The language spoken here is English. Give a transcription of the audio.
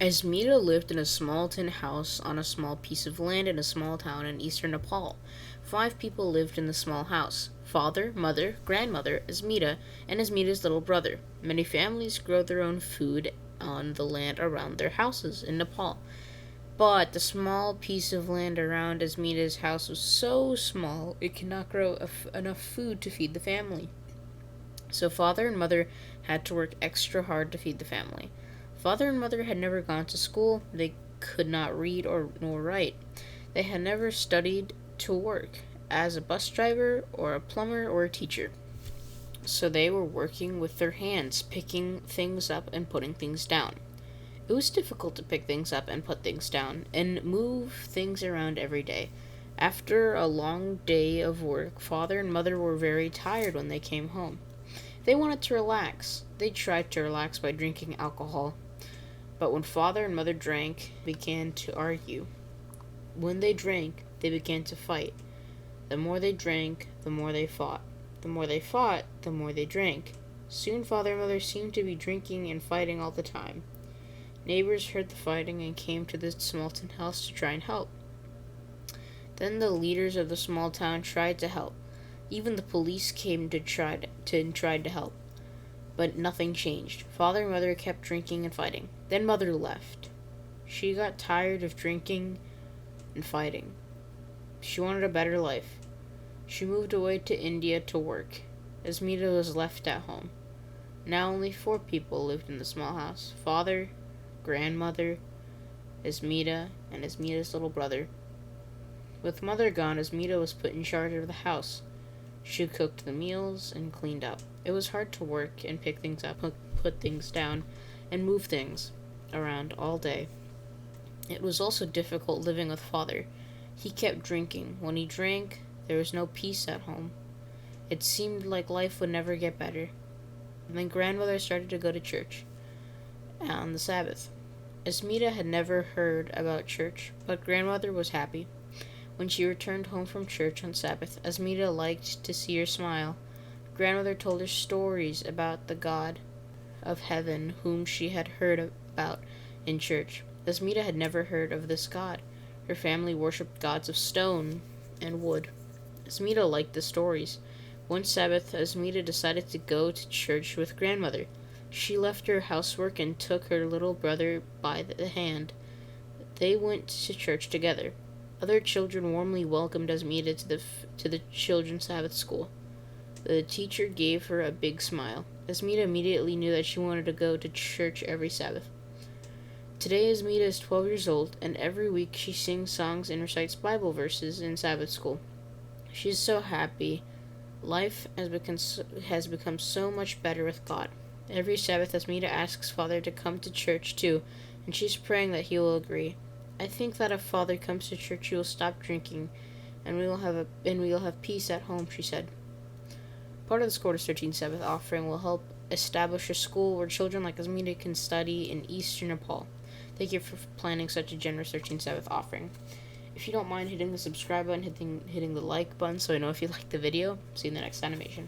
Asmita lived in a small tin house on a small piece of land in a small town in eastern Nepal. 5 people lived in the small house: father, mother, grandmother, Asmita, and Asmita's little brother. Many families grow their own food on the land around their houses in Nepal. But the small piece of land around Asmita's house was so small it could not grow enough food to feed the family. So father and mother had to work extra hard to feed the family. Father and mother had never gone to school. They could not read or nor write. They had never studied to work as a bus driver or a plumber or a teacher. So they were working with their hands, picking things up and putting things down. It was difficult to pick things up and put things down and move things around every day. After a long day of work, father and mother were very tired when they came home. They wanted to relax. They tried to relax by drinking alcohol. But when father and mother drank, they began to argue. When they drank, they began to fight. The more they drank, the more they fought. The more they fought, the more they drank. Soon father and mother seemed to be drinking and fighting all the time. Neighbors heard the fighting and came to the small tin house to try and help. Then the leaders of the small town tried to help. Even the police came to tried to help. But nothing changed. Father and mother kept drinking and fighting. Then mother left. She got tired of drinking and fighting. She wanted a better life. She moved away to India to work. Asmita was left at home. Now only 4 people lived in the small house: father, grandmother, Asmita, and Asmita's little brother. With mother gone, Asmita was put in charge of the house. She cooked the meals and cleaned up. It was hard to work and pick things up, put things down, and move things around all day. It was also difficult living with father. He kept drinking. When he drank, there was no peace at home. It seemed like life would never get better. And then grandmother started to go to church on the Sabbath. Asmita had never heard about church, but grandmother was happy. When she returned home from church on Sabbath, Asmita liked to see her smile. Grandmother told her stories about the God of heaven whom she had heard about in church. Asmita had never heard of this God. Her family worshipped gods of stone and wood. Asmita liked the stories. One Sabbath, Asmita decided to go to church with grandmother. She left her housework and took her little brother by the hand. They went to church together. Other children warmly welcomed Asmita to the children's Sabbath school. The teacher gave her a big smile. Asmita immediately knew that she wanted to go to church every Sabbath. Today, Asmita is 12 years old, and every week she sings songs and recites Bible verses in Sabbath school. She is so happy. Life has become so much better with God. Every Sabbath, Asmita asks Father to come to church too, and she's praying that he will agree. I think that if Father comes to church, he will stop drinking, and we will have peace at home, she said. Part of the Quarter's 13th Sabbath offering will help establish a school where children like Asmita can study in eastern Nepal. Thank you for planning such a generous 13th Sabbath offering. If you don't mind hitting the subscribe button, hitting the like button so I know if you liked the video. See you in the next animation.